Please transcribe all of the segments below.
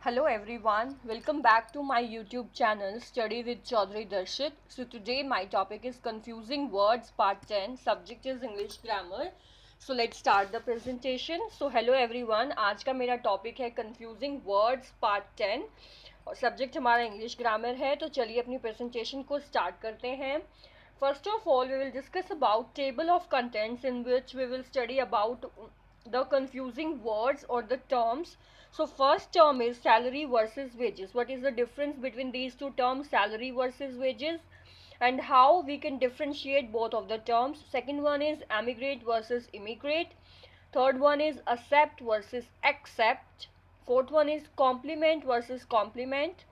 Hello everyone, welcome back to my YouTube channel Study with Chaudhary Darshit. So today my topic is confusing words part 10, subject is English grammar. So let's start the presentation. So hello everyone, आज का मेरा topic है confusing words part 10 और subject हमारा English grammar है. तो चलिए अपनी presentation को start करते हैं. First of all, we will discuss about table of contents in which we will study about the confusing words or the terms. So first term is salary versus wages. What is the difference between these two terms, salary versus wages, and how we can differentiate both of the terms? Second one is emigrate versus immigrate. Third one is accept versus accept. Fourth one is compliment versus compliment.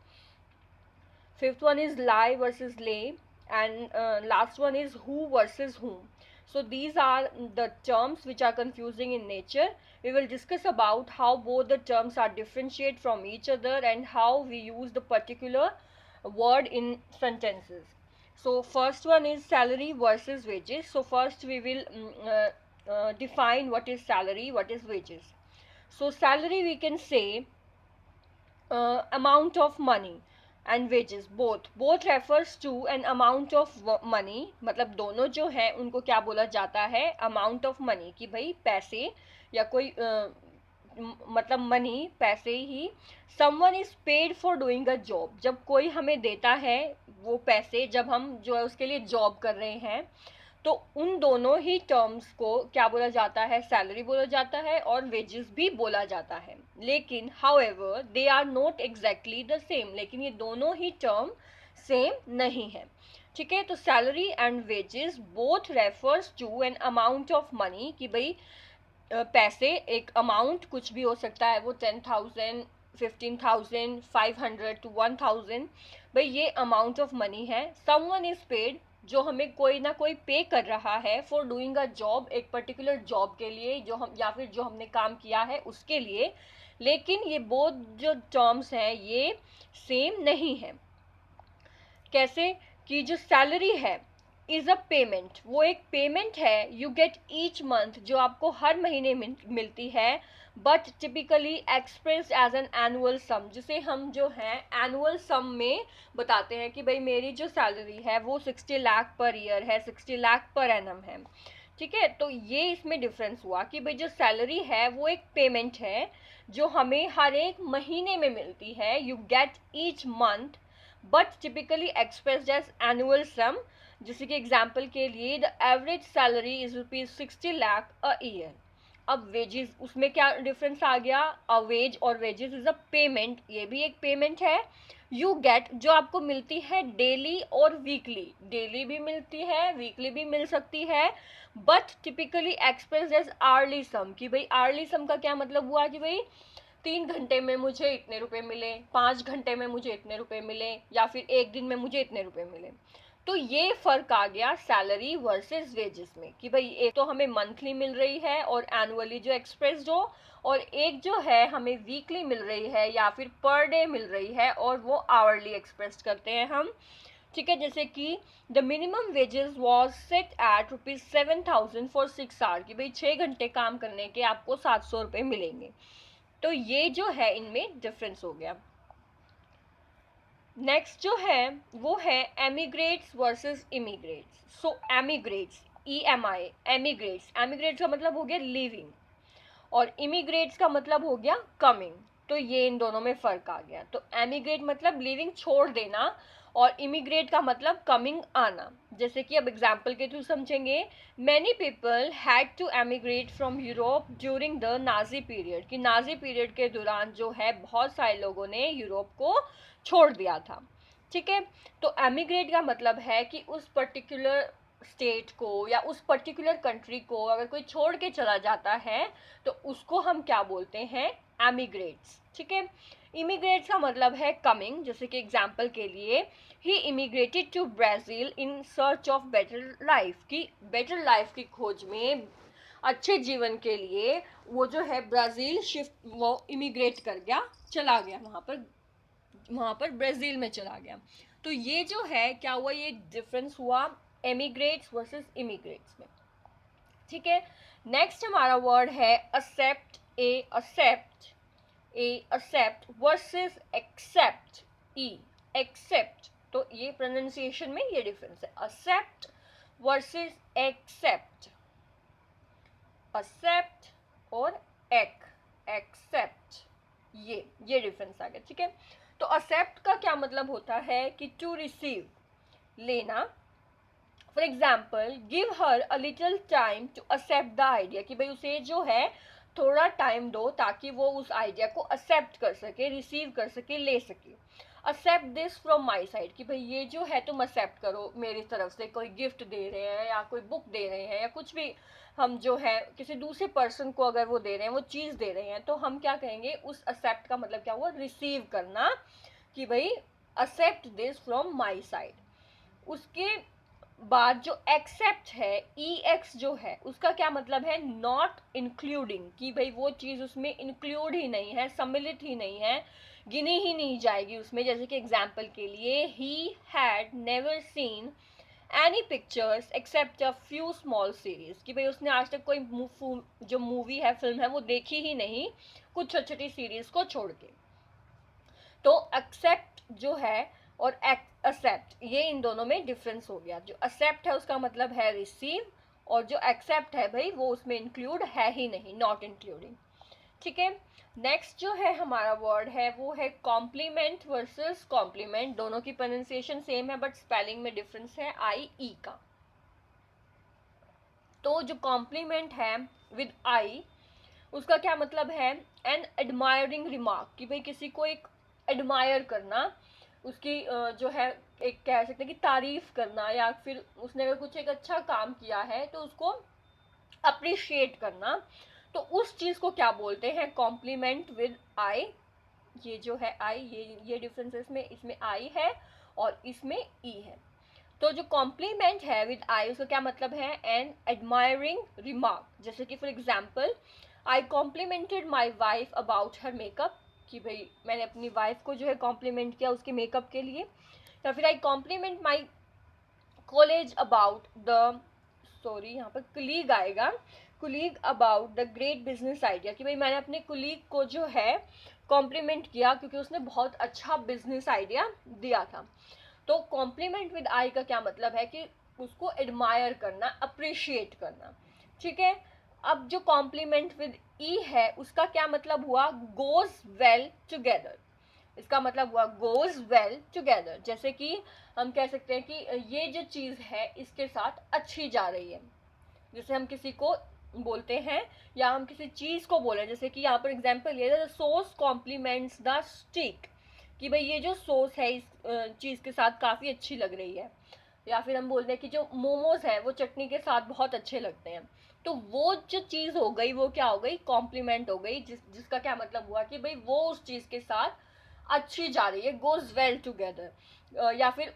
Fifth one is lie versus lay, and last one is who versus whom. So these are the terms which are confusing in nature. We will discuss about how both the terms are differentiate from each other and how we use the particular word in sentences. So first one is salary versus wages. So first we will define what is salary, what is wages. So salary we can say amount of money and wages both refers to an amount of money. मतलब दोनों जो है उनको क्या बोला जाता है, amount of money, कि भाई पैसे या कोई मतलब मनी पैसे ही. someone is paid for doing a job, जब कोई हमें देता है वो पैसे, जब हम जो है उसके लिए जॉब कर रहे हैं, तो उन दोनों ही टर्म्स को क्या बोला जाता है, सैलरी बोला जाता है और वेजेस भी बोला जाता है. लेकिन however they are not exactly the same, लेकिन ये दोनों ही टर्म सेम नहीं है. ठीक है, तो salary and wages both refers to an amount of money, कि भाई पैसे एक अमाउंट कुछ भी हो सकता है, वो 10,000 15,000 500 to 1,000, भाई ये अमाउंट ऑफ मनी है. समवन इज पेड, जो हमें कोई ना कोई पे कर रहा है फॉर डूइंग अ जॉब, एक पर्टिकुलर जॉब के लिए, जो हम या फिर जो हमने काम किया है उसके लिए. लेकिन ये बोथ जो टर्म्स हैं ये सेम नहीं है. कैसे कि जो सैलरी है इज अ पेमेंट, वो एक पेमेंट है, यू गेट ईच मंथ, जो आपको हर महीने मिलती है, but typically express as an annual sum, जिसे हम जो है एनुअल सम में बताते हैं कि भाई मेरी जो सैलरी है वो 60 लाख पर ईयर है, 60 लाख पर एनम है. ठीक है, तो ये इसमें डिफरेंस हुआ कि भाई जो सैलरी है वो एक पेमेंट है जो हमें हर एक महीने में मिलती है, you get each month, but typically expressed as annual sum. जैसे कि एग्जाम्पल के लिए the average salary is rupees 60 lakh a year. अब वेजेस, उसमें क्या डिफरेंस आ गया, अ वेज और वेजेस इज अ पेमेंट, ये भी एक पेमेंट है. यू गेट, जो आपको मिलती है डेली और वीकली, डेली भी मिलती है वीकली भी मिल सकती है, but typically express as early sum, कि भाई आर्ली सम का क्या मतलब हुआ कि भाई 3 घंटे में मुझे इतने रुपए मिले, 5 घंटे में मुझे इतने रुपए मिले, या फिर एक दिन में मुझे इतने रुपए मिले. तो ये फर्क आ गया सैलरी वर्सेस वेजेस में, कि भाई एक तो हमें मंथली मिल रही है और एनुअली जो एक्सप्रेस्ड हो, और एक जो है हमें वीकली मिल रही है या फिर पर डे मिल रही है और वो आवरली एक्सप्रेस करते हैं हम. ठीक है, जैसे कि the minimum wages was set at ₹7,000 for 6 hour, कि भाई 6 घंटे काम करने के आपको 700 रुपये मिलेंगे. तो ये जो है इनमें डिफरेंस हो गया. नेक्स्ट जो है वो है एमिग्रेट्स वर्सेस इमिग्रेट्स. सो एमिग्रेट्स, EMI, एमिग्रेट्स, एमिग्रेट्स का मतलब हो गया लिविंग, और इमिग्रेट्स का मतलब हो गया कमिंग. तो ये इन दोनों में फर्क आ गया. तो एमिग्रेट मतलब लिविंग छोड़ देना, और इमिग्रेट का मतलब कमिंग आना. जैसे कि अब एग्जाम्पल के थ्रू समझेंगे, many people had to emigrate from Europe during the Nazi period, कि नाजी पीरियड के दौरान जो है बहुत सारे लोगों ने यूरोप को छोड़ दिया था. ठीक है, तो एमिग्रेट का मतलब है कि उस पर्टिकुलर स्टेट को या उस पर्टिकुलर कंट्री को अगर कोई छोड़ के चला जाता है तो उसको हम क्या बोलते हैं, एमिग्रेट्स. ठीक है, इमिग्रेट्स का मतलब है कमिंग. जैसे कि एग्जाम्पल के लिए, he immigrated to Brazil in search of better life, की बेटर लाइफ की खोज में, अच्छे जीवन के लिए वो जो है ब्राज़ील शिफ्ट, वो इमिग्रेट कर गया, चला गया वहाँ पर ब्राज़ील में चला गया. तो ये जो है क्या हुआ, ये डिफरेंस हुआ एमिग्रेट्स वर्सेस इमिग्रेट्स में. ठीक है, नेक्स्ट हमारा वर्ड है एक्सेप्ट. एक्सेप्ट ए accept वर्सेस accept ई accept, तो ये प्रोनाउंसिएशन में ये डिफरेंस है, accept वर्सेस accept, accept और accept, ये डिफरेंस आ गया, ठीक है। तो accept का क्या मतलब होता है कि टू रिसीव, लेना। For example give her a little time to accept the idea, कि भाई उसे जो है थोड़ा टाइम दो ताकि वो उस आइडिया को एक्सेप्ट कर सके, रिसीव कर सके, ले सके। Accept this from my side, कि भाई ये जो है तुम एक्सेप्ट करो मेरी तरफ से, कोई गिफ्ट दे रहे हैं या कोई बुक दे रहे हैं या कुछ भी हम जो है किसी दूसरे पर्सन को अगर वो दे रहे हैं, वो चीज़ दे रहे हैं, तो हम क्या कहेंगे, उस एक्सेप्ट का मतलब क्या हुआ, रिसीव करना, कि भाई accept this from my side. उसके बाद जो एक्सेप्ट है, ई एक्स जो है, उसका क्या मतलब है, नॉट इंक्लूडिंग, कि भाई वो चीज़ उसमें इंक्लूड ही नहीं है, सम्मिलित ही नहीं है, गिनी ही नहीं जाएगी उसमें। जैसे कि एग्जाम्पल के लिए he had never seen any pictures except a few small series, कि भाई उसने आज तक कोई जो मूवी है, फिल्म है, वो देखी ही नहीं, कुछ छोटी छोटी सीरीज को छोड़ के। तो एक्सेप्ट जो है और एक्सेप्ट, ये इन दोनों में डिफरेंस हो गया। जो एक्सेप्ट है उसका मतलब है रिसीव, और जो एक्सेप्ट है भाई वो उसमें इंक्लूड है ही नहीं, नॉट इंक्लूडिंग, ठीक है। नेक्स्ट जो है हमारा वर्ड है वो है कॉम्प्लीमेंट वर्सेस कॉम्प्लीमेंट। दोनों की प्रोनाउंसिएशन सेम है बट स्पेलिंग में डिफरेंस है आई ई का। तो जो कॉम्प्लीमेंट है विद आई, उसका क्या मतलब है, एन एडमायरिंग रिमार्क, कि भाई किसी को एक एडमायर करना, उसकी जो है एक कह सकते हैं कि तारीफ करना, या फिर उसने अगर कुछ एक अच्छा काम किया है तो उसको अप्रिशिएट करना, तो उस चीज़ को क्या बोलते हैं, कॉम्प्लीमेंट विद आई। ये जो है आई, ये डिफरेंस है, इसमें आई है और इसमें ई है। तो जो कॉम्प्लीमेंट है विद आई, उसका क्या मतलब है, एन एडमायरिंग रिमार्क। जैसे कि for example I complimented my wife about her makeup, कि भाई मैंने अपनी वाइफ को जो है कॉम्प्लीमेंट किया उसके मेकअप के लिए। या फिर I compliment my college about the, sorry यहाँ पर कुलीग आएगा, colleague about the great business idea, कि भाई मैंने अपने कुलीग को जो है कॉम्प्लीमेंट किया क्योंकि उसने बहुत अच्छा बिजनेस आइडिया दिया था। तो कॉम्प्लीमेंट विद आई का क्या मतलब है कि उसको एडमायर करना, अप्रिशिएट करना, ठीक है। अब जो कॉम्प्लीमेंट विद ई है उसका क्या मतलब हुआ, गोज वेल टुगेदर। इसका मतलब हुआ गोज वेल टुगेदर, जैसे कि हम कह सकते हैं कि ये जो चीज़ है इसके साथ अच्छी जा रही है। जैसे हम किसी को बोलते हैं या हम किसी चीज़ को बोले, जैसे कि यहाँ पर एग्जाम्पल ये है, सॉस कॉम्प्लीमेंट्स द स्टिक, कि भाई ये जो सॉस है इस चीज़ के साथ काफ़ी अच्छी लग रही है। या फिर हम बोलते हैं कि जो मोमोज है वो चटनी के साथ बहुत अच्छे लगते हैं। तो वो जो चीज़ हो गई वो क्या हो गई, कॉम्प्लीमेंट हो गई, जिसका क्या मतलब हुआ कि भाई वो उस चीज़ के साथ अच्छी जा रही है, गोज वेल टुगेदर। या फिर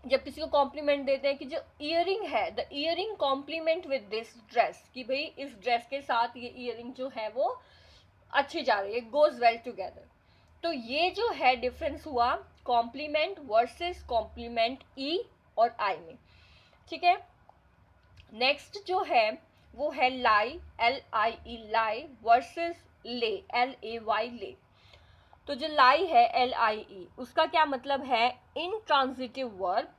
जब किसी को कॉम्प्लीमेंट देते हैं कि जो ईयरिंग है, the earring complement with this dress, कि भाई इस ड्रेस के साथ ये ईयरिंग जो है वो अच्छी जा रही है, गोज वेल टुगेदर। तो ये जो है डिफरेंस हुआ कॉम्प्लीमेंट वर्सेस कॉम्प्लीमेंट ई और आई में, ठीक है। नेक्स्ट जो है वो है lie, L I E lie, versus lay, L A Y lay. तो जो लाई है, एल आई ई, उसका क्या मतलब है, इनट्रांजिटिव वर्ब।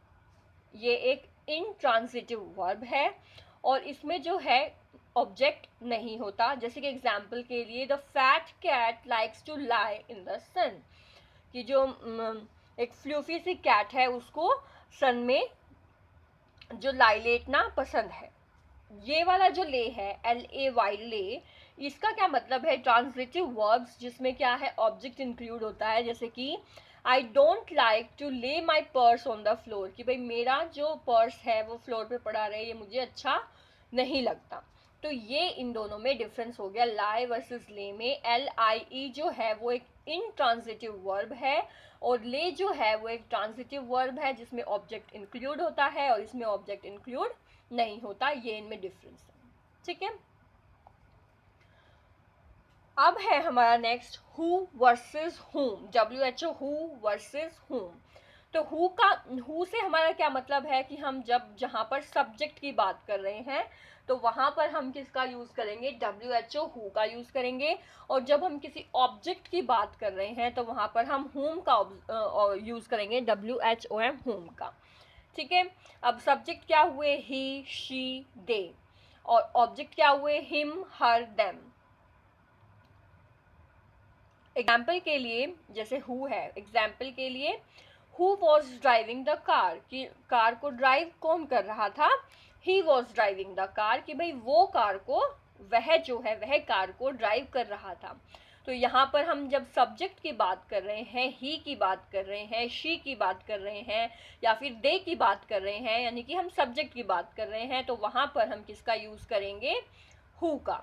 ये एक इनट्रांजिटिव वर्ब है और इसमें जो है ऑब्जेक्ट नहीं होता। जैसे कि एग्जाम्पल के लिए the fat cat likes to lie in the sun, कि जो एक फ्लूफी सी कैट है उसको सन में जो लाई लेटना पसंद है। ये वाला जो ले है, एल ए वाई ले, इसका क्या मतलब है, ट्रांजिटिव वर्ब्स जिसमें क्या है, ऑब्जेक्ट इंक्लूड होता है। जैसे कि आई डोंट लाइक टू ले माई पर्स ऑन द फ्लोर, कि भाई मेरा जो पर्स है वो फ्लोर पे पड़ा रहे, ये मुझे अच्छा नहीं लगता। तो ये इन दोनों में डिफरेंस हो गया लाई वर्सेस ले में। एल आई ई जो है वो एक इनट्रांजिटिव वर्ब है और ले जो है वो एक ट्रांजिटिव वर्ब है जिसमें ऑब्जेक्ट इंक्लूड होता है और इसमें ऑब्जेक्ट इंक्लूड नहीं होता। ये इनमें डिफरेंस है, ठीक है। अब है हमारा नेक्स्ट हु वर्सेस हुम, WHO, हु वर्सेस हुम। तो हु से हमारा क्या मतलब है कि हम जब जहाँ पर सब्जेक्ट की बात कर रहे हैं तो वहाँ पर हम किसका यूज़ करेंगे, WHO हु का यूज़ करेंगे। और जब हम किसी ऑब्जेक्ट की बात कर रहे हैं तो वहाँ पर हम whom का यूज़ करेंगे, WHOM whom का। ठीक है, अब सब्जेक्ट क्या हुए, ही, शी, दे, और ऑब्जेक्ट क्या हुए, हिम, हर, देम। एग्जाम्पल के लिए जैसे हु है, एग्जाम्पल के लिए who was driving the car, कि कार को ड्राइव कौन कर रहा था, he was driving the car, कि भाई वो कार को, वह जो है वह कार को ड्राइव कर रहा था। तो यहाँ पर हम जब सब्जेक्ट की बात कर रहे हैं, ही की बात कर रहे हैं, शी की बात कर रहे हैं, या फिर दे की बात कर रहे हैं, यानी कि हम सब्जेक्ट की बात कर रहे हैं, तो वहाँ पर हम किसका यूज़ करेंगे, हु का।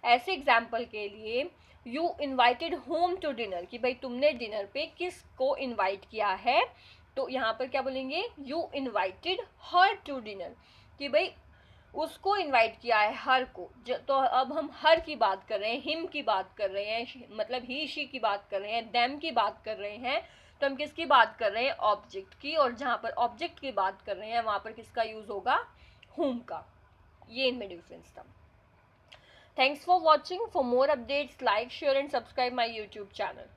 ऐसे एग्जाम्पल के लिए you invited home to dinner, कि भाई तुमने डिनर पे किसको इन्वाइट किया है, तो यहाँ पर क्या बोलेंगे, you invited her to dinner, कि भाई उसको इनवाइट किया है, हर को। तो अब हम हर की बात कर रहे हैं, हिम की बात कर रहे हैं, मतलब ही शी की बात कर रहे हैं, देम की बात कर रहे हैं, तो हम किसकी बात कर रहे हैं, ऑब्जेक्ट की। और जहाँ पर ऑब्जेक्ट की बात कर रहे हैं वहाँ पर किसका यूज होगा, हुम का। ये इनमें डिफरेंस था। Thanks for watching. For more updates, like, share and subscribe my YouTube channel.